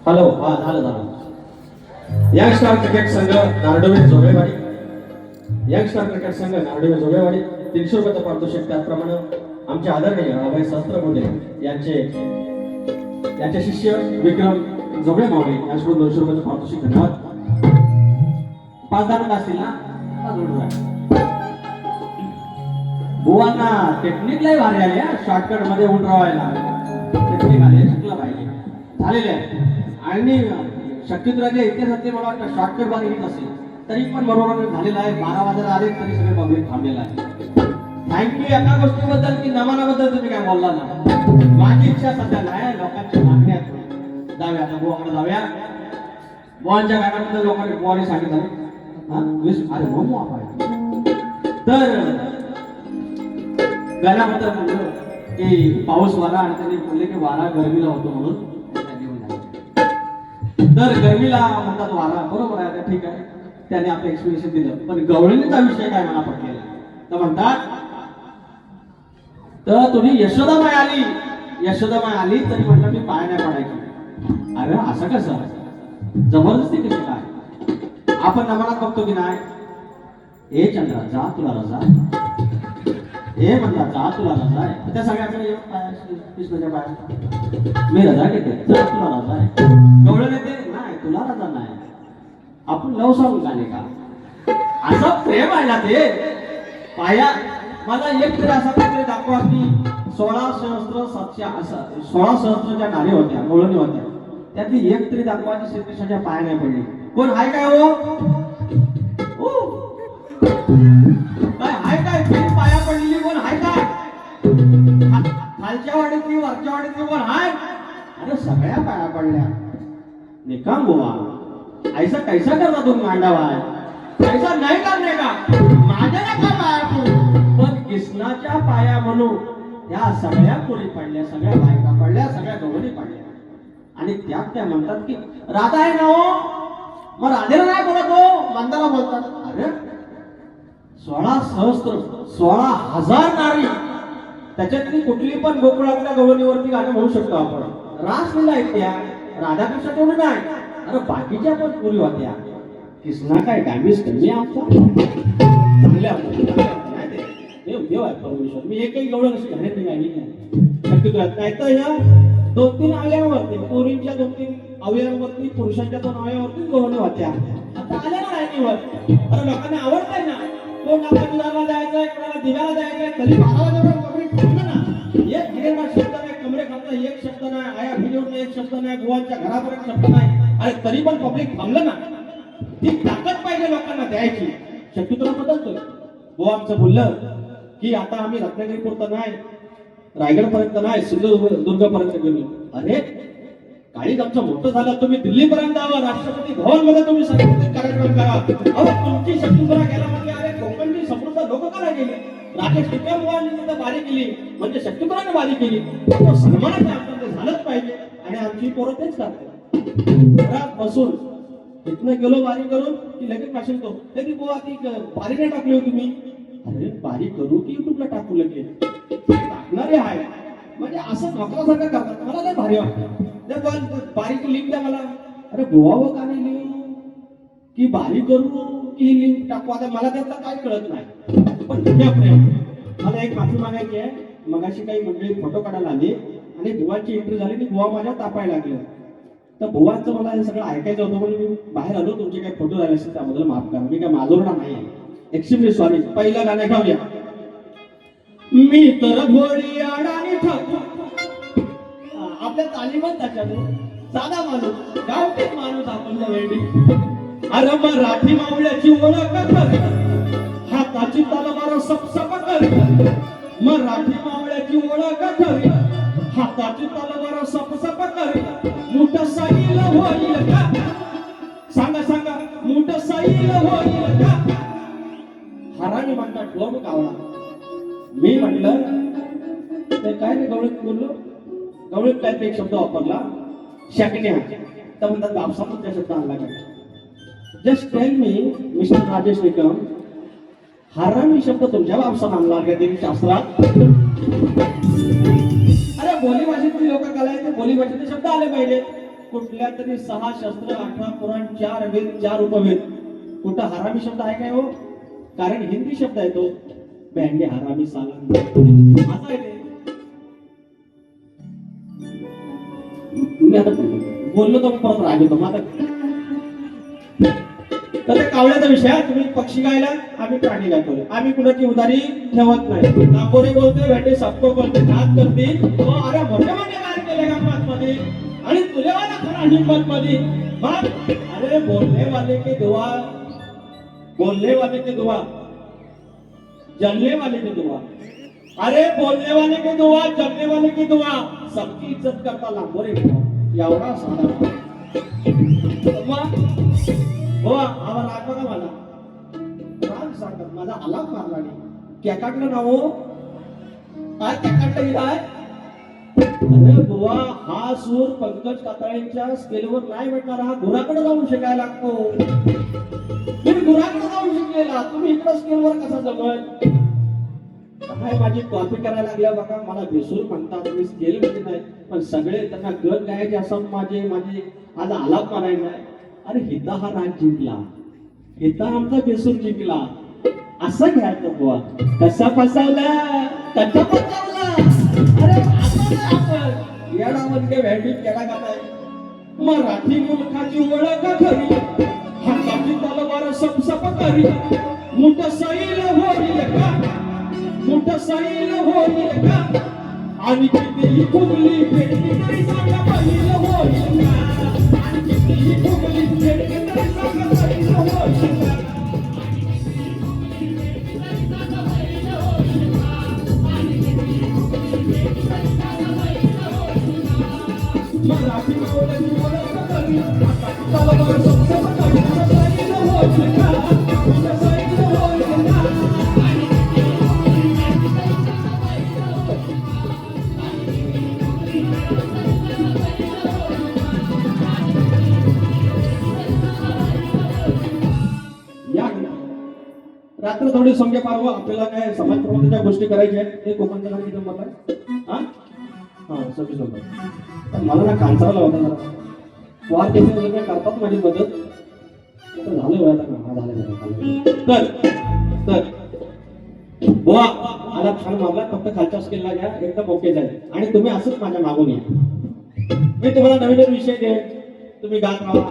Hello, हा झालं. Youngster cricket संघ नारडवे जोगळेवाडी, यंगस्टार क्रिकेट संघ नारडवे जोगळेवाडी 300 रुपयाचं पारितोषिक. त्याचप्रमाणे आमचे आदरणीय अभय सहस्त्रबुद्धे यांचे शिष्य विक्रम जोगळे मावळे यांच्याकडून 200 रुपयाचं पारितोषिक. धन्यवाद. 5-10 मिनिट असतील ना? बुवांना टेक्निकलाही भारी आली, शॉर्टकट मध्ये उठ राहायला टेक्निक आली, शिकलं पाहिजे, झालेले आहे. आणि शक्यत्राच्या इतिहासातले मला वाटतं शॉर्टकट भारी येत असेल तरी पण बरोबर झालेला आहे. 12 वाजायला आले तरी सगळे पब्लिक थांबलेला आहे. थँक्यू एका गोष्टीबद्दल की नमानाबद्दल तुम्ही काय बोलला ना. माझी इच्छा सध्या नाही, लोकांच्या मागण्या जाऊया, आता बुवाकडे जाऊया. बुवांच्या गाण्याबद्दल लोकांनी बुवाने सांगितलं अरे मोमो आपण तर गाण्याबद्दल म्हणलं की पाऊस वारा, आणि त्यांनी बोलले की वारा गरमीला होतो म्हणून तर गरमीला म्हणतात वारा, बरोबर आहे, ठीक आहे, त्याने आपलं एक्सप्लेनेशन दिलं. पण गवळणीचा विषय काय मला पटलेला तर म्हणतात तर तुम्ही यशोदामाई आली तरी म्हटलं मी पाय नाही पडायची. अरे असं कसं, जबरदस्ती कशी काय? आपण नमनात बघतो की नाही, ए चंद्रा जा तुला रजा, हे म्हणतात जा तुला रजा आहे. त्या सगळ्याकडे येऊन पाया कृष्णाच्या पाया मी रजा घेते, जा तुला रजा आहे. गवळण येते नाही तुला रजा नाही. आपण लव सॉंग गाणे का असं प्रेम आहे ना ते पाया. मला एक तरी असा काहीतरी दाखवा की 16 सहस्त्रच्या नारी होत्या, गवळणी होत्या, त्यातली एक तरी दाखवा की श्रीकृष्णाच्या पाया नाही पडली. कोण हाय काय हो? काय हाय काय पाया पडलेली कोण हाय काय? खालच्या वाडीतली वरच्या वाडीतली कोण हाय? अरे सगळ्या पाया पडल्या. निकाम बुवा ऐसा कैसा करता तुम मांडावा, ऐसा नाही करणे का? माझ्या नका पाया पडू, पण कृष्णाच्या पाया म्हणून या सगळ्या पोरी पडल्या, सगळ्या बायका पडल्या, सगळ्या गवळणी पडल्या. आणि त्यात त्या म्हणतात की राधा आहे ना हो, मग राधेला नाही बोलत हो, मंदाला बोलतात. अरे 16 सहस्त्र 16,000 नारी, त्याच्यातली कुठली पण गोकुळातल्या गवळणीवरती गाणं म्हणू शकतो आपण. रासलीला आहेत त्या, राधाकृष्ण तेवढी नाही. अरे बाकीच्या पण पुरी होत्या. कृष्णा काय डॅमेज कमी आमचा चांगल्या देव आहे परमेश्वर. मी एकही गवळण अशी घाण्यात नाही नाही तर ह्या 2-3 अवयवावरती, पोरींच्या 2-3 अवयवावरती, पुरुषांच्या 2 अवयवावरती गवळणी होत्या. आता आल्या ना लाईनीवर. अरे लोकांना आवडतंय ना, कोण आपल्या जायचंय, कोणाला दिव्याला जायचंय, तरी 12 वाजेपर्यंत पब्लिक थांबलं ना. एक गिरेला शब्द नाही, कमरे खालचा एक शब्द नाही, आया भिडीवर एक शब्द नाही, गोवांच्या घरापर्यंत शब्द नाही, अरे तरी पण पब्लिक थांबलं ना. ती ताकद पाहिजे लोकांना द्यायची. शक्यतो बदलतोय. गोवांचं बोललं की आता आम्ही रत्नागिरी पुरतं नाही, रायगड पर्यंत नाही, सिंधुदुर्ग पर्यंत गेलो. अरे काळीज आमचं मोठं झालं, तुम्ही दिल्ली पर्यंत जावं, राष्ट्रपती भवन मध्ये तुम्ही सांस्कृतिक कार्यक्रम करा. अहो तुमची शक्यतो गेला म्हणजे अरे कोकणची समृद्ध लोक करा गेले. राकेश टिकेवाळांनी तिथं बारी केली म्हणजे शक्यतोने बारी केली. तो सन्मानाचं आमचं झालंच पाहिजे. आणि आमची पोरं तेच करतात. घरात बसून इथनं गेलो बारी करून की लगेच भाषण करतो. तरी बुवा ती बारी नाही टाकली होती मी. अरे बारी करू की युट्यूबला टाकू लगेच टाकणारे आहे म्हणजे असं नोकरासारखं करतात. मला नाही भारी वाटतं. बारीची लिंक द्या मला. अरे बुवा व का नाही लिंक की बारी करू की लिंक टाकू, आता मला त्यातलं काय कळत नाही. पण प्रेम मला एक माफी मागायची आहे. मगाशी काही मंडळी फोटो काढायला आली आणि बुवाची एंट्री झाली की बुवा माझ्या तापायला लागले. तर बुवांचं मला हे सगळं ऐकायचं होतं म्हणून मी बाहेर आलो. तुमचे काही फोटो झाले असेल त्याबद्दल माफ करा, मी काय माजोरडा नाही आहे. Extremely sorry. पहिलं गाणं गाऊया. मी तर भोळी अडाणी ठाकू. आपल्या तालीमच त्याच्यातून साधा माणूस, गावठीच माणूस आपण वेळी. अरे मराठी मावळ्याची ओळख कर, हाताची तलवार सपसप कर. मराठी मावळ्याची ओळख कर, हाताची तलवार सपसप कर. मुठ सैल होईल का? सांगा सांगा, मुठ सैल होईल का? हरामी म्हणतात ढोल कावळा. मी म्हटलं ते काय रे गवळीत बोललो. गवळीत काय एक शब्द वापरला शकण्या. तर म्हणतात बापसाचा शब्द आणला का? Just tell me mister Rajesh Nikam, हरामी शब्द तुमच्या बापसानं आणला का ते शास्त्रात? अरे बोली भाषेतली लोक कलायचे, बोली भाषेतले शब्द आले पाहिजे. कुठल्या तरी 6 शस्त्र 18 पुराण 4 वेद 4 उपवेद. कुठं हरामी शब्द आहे काय हो? कारण हिंदी शब्द आहे तो. बँडे हरामी साला असं आहे ते. मी आता बोललो तर परत राग येतो माझा. तर ते कावळ्याचा विषय आहे. तुम्ही पक्षी गायला, आम्ही प्राणी गायतो. आम्ही कुणाची उदारी ठेवत नाही. नागोरी बोलते, भेटे सबको बोलते, नाच करते. अरे मोठे मोठे गाय केले गंमत मध्ये आणि तुझ्यावाला खरा हिंमत मध्ये. अरे बोलने वाले की दुआ, बोलने वाले की दुआ, जलने वाले की दुआ. अरे बोलने वाले की दुआ, जलने वाले की दुआ, सबकी इज्जत करता लांबोरे एवढा साधा. हो आवा राग बघा मला. राग सांगतात माझा आलाप मारला नाही. केकाटलं ना हो. काय केकाटलं काय? अरे बुवा हा सूर पंकज कातळेंच्या स्केलवर नाही भेटणार. हा गुराकडे जाऊन शिकायला लागतो. तुम्ही गुराकडे जाऊन शिकलेला, तुम्ही इकडे स्केलवर कसा जमल? काय माझी कॉपी करायला लागल्या बघा. मला बेसूर म्हणतात, मी स्केल मध्ये नाही. पण सगळे त्यांना गण गायचे असं माझे आज आलाप मारायचा आहे. अरे हिता हा राग जिंकला, हिता आमचा बेसूर जिंकला असं घ्यायचं बुवा. कसा फसवला, कसा फसवला. अरे आपण येडामध्ये व्हॅल्यू केला काय? मराठी मुलखाची ओळख खरी, हाताची तलवार सपसप करी. मुठ सैल होईल का, मुठ सैल होईल का, आणि किती फुगली फेडली तरी सांगा पहिल होईल का, आणि किती फुगली फेडली तरी सांगा पहिल होईल का. मराठी बोलायची ओळख करी, हाताची तलवार सपसप करी. मुठ सैल होईल का, मुठ सैल होईल का. रात्र थोडी समजा पारवा. आपल्याला काय समाज प्रबोधनाच्या गोष्टी करायच्या आहेत. ते कोकणचं गाणं किती म्हणत आहे? हा 26 नंबर. मला ना कांचाराला होता जरा वार केसेस वगैरे करतात माझी मदत. झालं वयाचा का? हा झालं. तर बुवा आला छान मारला. फक्त खालच्या स्केलला घ्या, एकदम ओके जाईल. आणि तुम्ही असंच माझ्या मागून या. मी तुम्हाला नवीन नवीन विषय दे, तुम्ही गात राहा.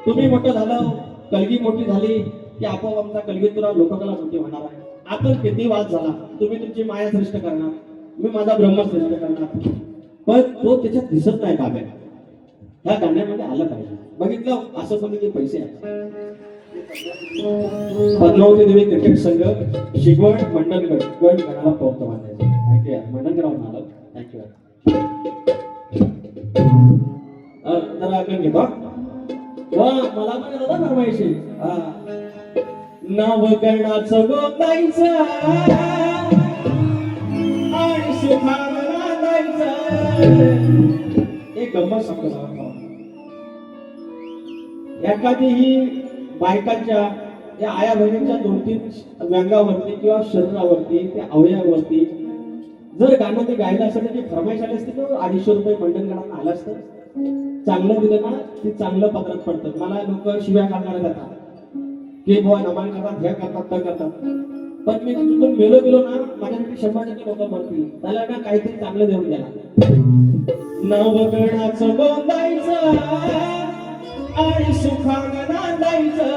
तुम्ही मोठं झालं, कलगी मोठी झाली की आपोआप आमचा कलगीतुरा लोककला मोठी होणार आहे. आपण किती वाद झाला, तुम्ही तुमची माया श्रेष्ठ करणार, मी माझा ब्रह्म श्रेष्ठ करणार. पण तो त्याच्यात दिसत नाही काव्यात. ह्या गाण्यामध्ये आलं पाहिजे. बघितलं असं कोणी ते पैसे आहेत. पद्मावती देवी क्रिकेट संघ शिगवण मंडणगड गड गणाला पोहोचतो मानायचं. थँक्यू यार, मंडणगडावरून आलं. थँक्यू यार. जरा आपण घेतो. वा मला पण होता फरमाईशी. नवगणाचं गोतायचं आणि सुखानं नांदायचं. एक गंमत सांगतो. एखादीही बायकांच्या या आया बहिणींच्या 2-3 व्यंगावरती किंवा शरीरावरती त्या अवयवावरती जर गाणं ते गायलं असतं, त्याची फरमाईश आली असती तर 250 रुपये मंडणगडात आलं असतं. चांगलं दिलं ना ती चांगलं पत्रात पडतं. मला लोक शिव्या घालणारे जातात की बुवा नमान करतात, हे करतात, ते करतात. पण मी तिथून मेलो ना माझ्यासाठी 100 लोक मरतील. त्याला ना काहीतरी चांगलं देऊन द्या. नवगणाचं गोंदायचं आणि सुखानं नांदायचं.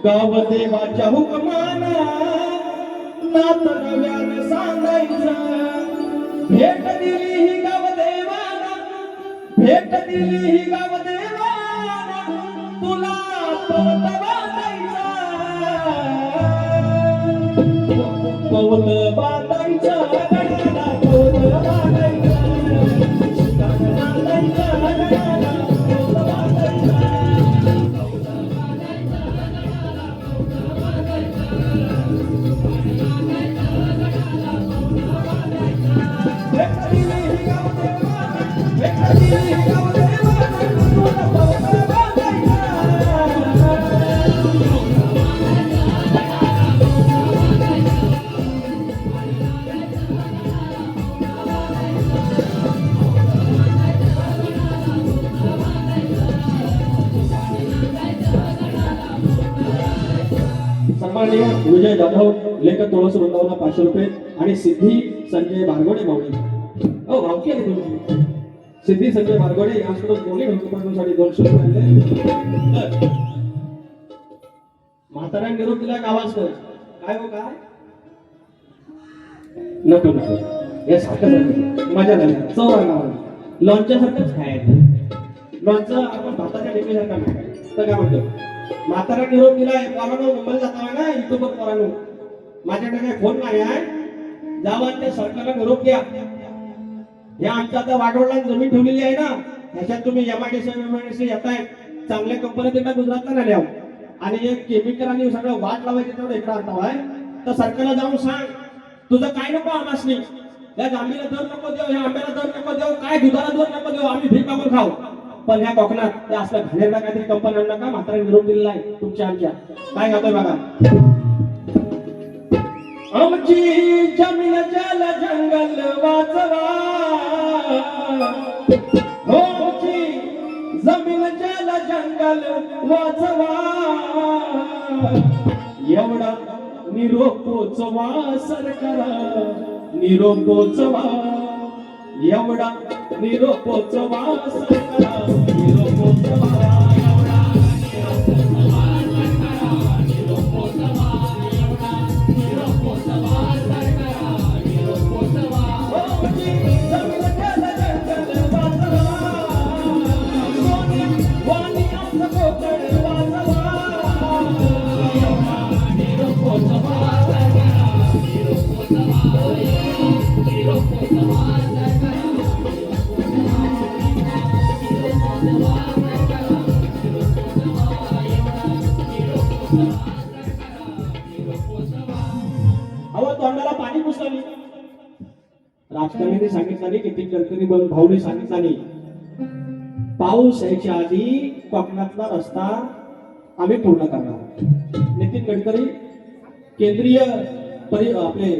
गाव देवाच्या हुकमाना नात नव्यानं सांगायचं. भेट दिली ही गाव देवाना, भेट दिली ही गाव देवाना, तुला पवत बांधायचा, पवत बांधायचा, गडाला पवत बांधायचा, सुखानं नांदायचं, गडाला पवत बांधायचा. सन्माननीय विजय जाधव लेखक तुळस वृंदावना 500 रुपये आणि सिद्धी संजय बारगोडे माऊली हो भावकी आहे तुमची सिद्धी संजय बारगोडे यांच्याकडून दोन्ही ढोलकपणासाठी 200 रुपये आणले. म्हाताऱ्या निरोप दिला आवाज कर काय हो काय नको नको हे सारखं मजा झाली चव गावाला लॉन्चच्या सारखंच खायचं लॉन्चचं आपण भाताच्या डेपीसारखं नाही तर काय म्हणतो म्हातारा निरोप दिलाय पोरानो मुंबईला जाता ना युट्यूबवर पोरानो माझ्याकडे काही फोन नाही आहे जावा त्या सरकारला निरोप द्या हे आमच्या आता वाटवडला जमीन ठेवलेली आहे ना ह्याच्यात तुम्ही एमआयडीसी येताय चांगल्या कंपन्या त्यांना गुजरातला नाही द्याव आणि एक केमिकल आणि सगळं वाट लावायचे तेवढं इकडं आणता आहे तर सरकारला जाऊन सांग तुझं काय नको आमासनी या जांभीला दर नको देऊ या आंब्याला दर नको देऊ काय दुधाला दर नको देऊ आम्ही भीक मागून खाऊ पण ह्या कोकणात ते असलं घाणेरडा काहीतरी कंपन्यांना का म्हातारा निरोप दिलेला आहे तुमच्या आमच्या काय गातोय बघा आमची जमीन जल जंगल वाचवा हो आमची जमीन जल जंगल वाचवा एवढा निरोप पोचवा सरकार निरोप पोचवा एवढा निरोप पोचवा सरकार निरोप पोचवा तोंडाला पाणी पुसलं राजकारण्यांनी सांगितलं नाही किती गडकरी भाऊने सांगितलं नाही पाऊस यायच्या आधी कोकणातला रस्ता आम्ही पूर्ण करणार नितीन गडकरी केंद्रीय आपले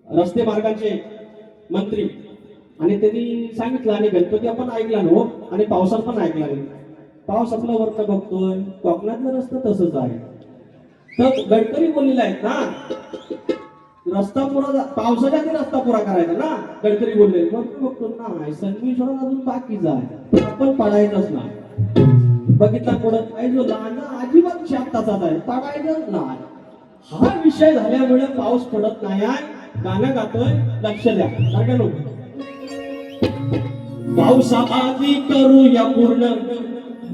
रस्ते मार्गांचे मंत्री आणि त्यांनी सांगितलं आणि गणपती आपण ऐकला नो आणि पावसात पण ऐकला नाही पाऊस आपला वरत बघतोय कोकणातला रस्ता तसंच आहे तर गडकरी बोललेला आहेत ना रस्ता पुरा पावसाच्या आधी रस्ता पुरा करायचा ना गडकरी बोलले बघतो ना संगमेश्वरात अजून बाकीचा आहे आपण पडायचंच नाही बघितला पडत काय जो लहान अजिबात 7 तासात आहे पडायचंच नाही हा विषय झाल्यामुळे पाऊस पडत नाही आहे गाणं गातोय लक्ष द्या काय लोक पावसाआधी करूया पूर्ण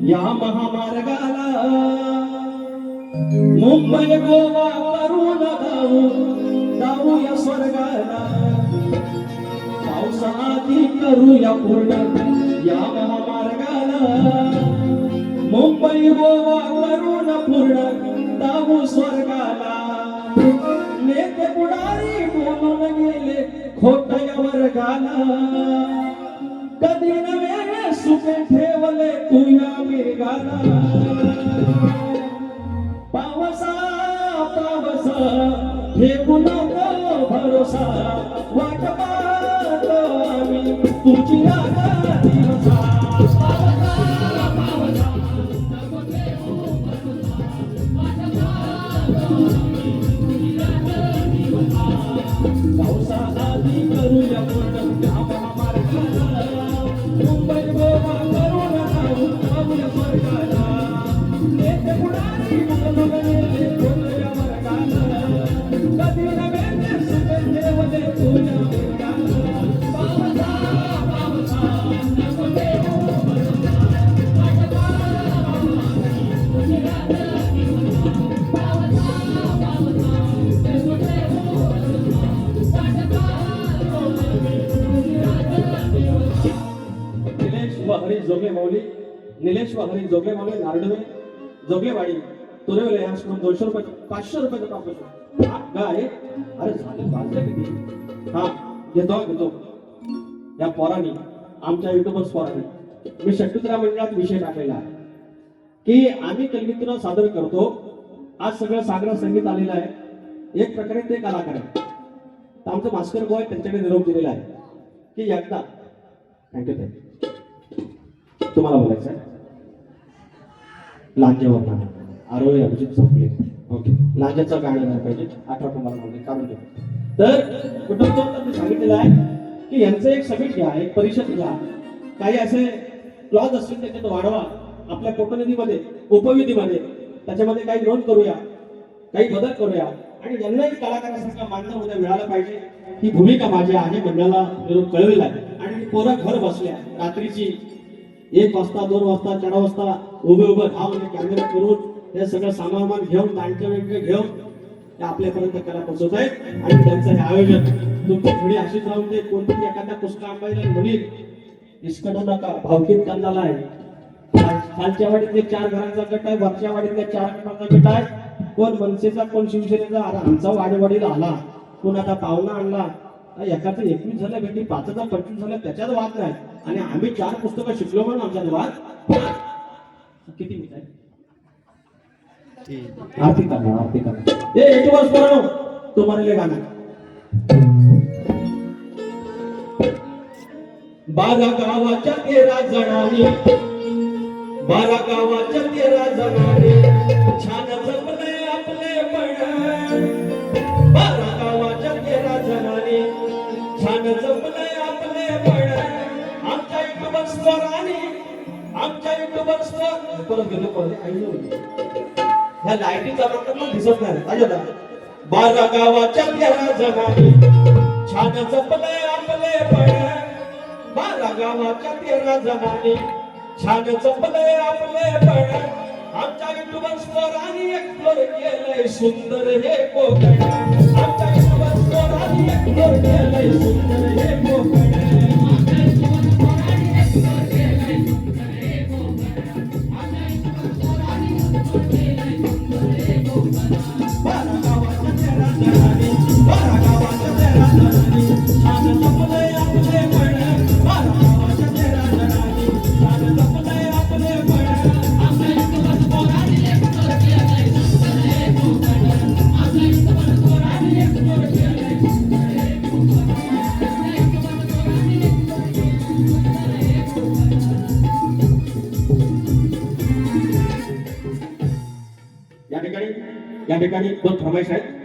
या महामार्गाला मुंबई गोवा करून जाऊया स्वर्गाला पावसाआधी करूया पूर्ण या महामार्गाला मुंबई गोवा करून पूर्ण जाऊ स्वर्गाला नेते पुढारी बोलून गेले खोट या वर्गाला कधी नव्याने सुखे ठेवले तुया मिरगाला पावसा पावसा ठेवू नको भरोसा वाट पाहतो आम्ही तुझी रागा दिवसा पावसा आधी करूया पूर्ण मुंबई गोवा करून जाऊया स्वर्गाला नेते पुढारी बोलून गेले खोटया वर्गाला कधी नव्याने सुखे ठेवले तुझ्या मिरगाला पावसा पावसा नको देऊ भरोसा वाट पाहतो तुझी रागा दिवसा पावसा पावसा नको देऊ भरोसा वाट पाहतो तुझी रागा दिवसा हरी जोगे माऊली निलेश व हरी जोगे माऊली नारडवे जोगेवाडी तुरेवले यांच्याकडून 200 रुपये 500 रुपयाचं प्राप्त काय अरे झाले वाजले किती हा घेतो या पोरांनी आमच्या युट्यूबर्स पोरांनी मी षटुत्रा मंडळात विषय टाकलेला आहे की आम्ही कलगीतून सादर करतो आज सगळं सागर संगीत आलेलं आहे एक प्रकारे ते कलाकार आहे तर आमचं भास्कर गोय त्यांच्याकडे निरोप दिलेला आहे की एकदा थँक्यू तुम्हाला बोलायचं लांजेवर आरोळी अभिजित संपले. ओके, लाजेचं गाणं नाही पाहिजे. 18 तुम्हाला म्हणजे काढून ठेवा. तर कुटुंब सांगितलेलं आहे की यांचं एक समिट घ्या, एक परिषद घ्या, काही असे क्लॉज असतील त्याच्यात वाढवा, आपल्या पोटनिधीमध्ये उपविधीमध्ये त्याच्यामध्ये काही नोंद करूया, काही बदल करूया आणि यांनाही कलाकारासारखा मानधन उद्या मिळालं पाहिजे. ही भूमिका माझी आहे, मंडळाला निरोप कळविला आहे. आणि पोरं घर बसल्या रात्रीची 1 वाजता 2 वाजता 4 वाजता उभं धावून कॅमेरा करून हे सगळं सामान घेऊन नाट्य वेगळे घेऊन ते आपल्यापर्यंत कला पोहोचवत आहेत. आणि त्यांचं हे आयोजन तुमची थोडी अशीच राहून ते कोणतरी एखाद्या पुस्तक आंबाईला म्हणील इसकडू नका, भावकीत कांदाला आहे. खालच्या वाडीतले 4 घरांचा गट आहे, वरच्या वाडीतल्या 4 गटांचा गट आहे. कोण मनसेचा, कोण शिवसेनेचा. आमचा वाडीला आला, कोण आता पाहुणा आणला, एकाचं 21 झालं भेटी, 5चा 25 झालं, त्याच्यात वाद नाही. आणि आम्ही 4 पुस्तकं शिकलो म्हणून आमच्यात वाद. किती मिनिट आहे? आरती करणार. ए 8 वर्ष करो तुम्हाला गाणं. 12 गावाच्या 13 जणांनी, 12 गावाच्या 13 जणांनी छान जमले आपले पण. 12 गावाच्या 13 जणांनी छान जमले आपले पण. आमच्या युट्यूबर स्वराने, आमच्या युट्यूबर स्वर परत गेलो परत ह्या लाईटीचा रंग पण दिसत नाही. अजून 12 गावाच्या 13 जणांनी छान जमले आपले पण. 12 गावाच्या 13 जणांनी छान जमले आपले पण. आमच्या युट्यूबर स्वराने एक्सप्लोर केलंय सुंदर हे कोकण. आमच्या युट्यूबर स्वराने एक्सप्लोर केलंय सुंदर हे कोकण. या ठिकाणी 2 फरमाईश आहेत.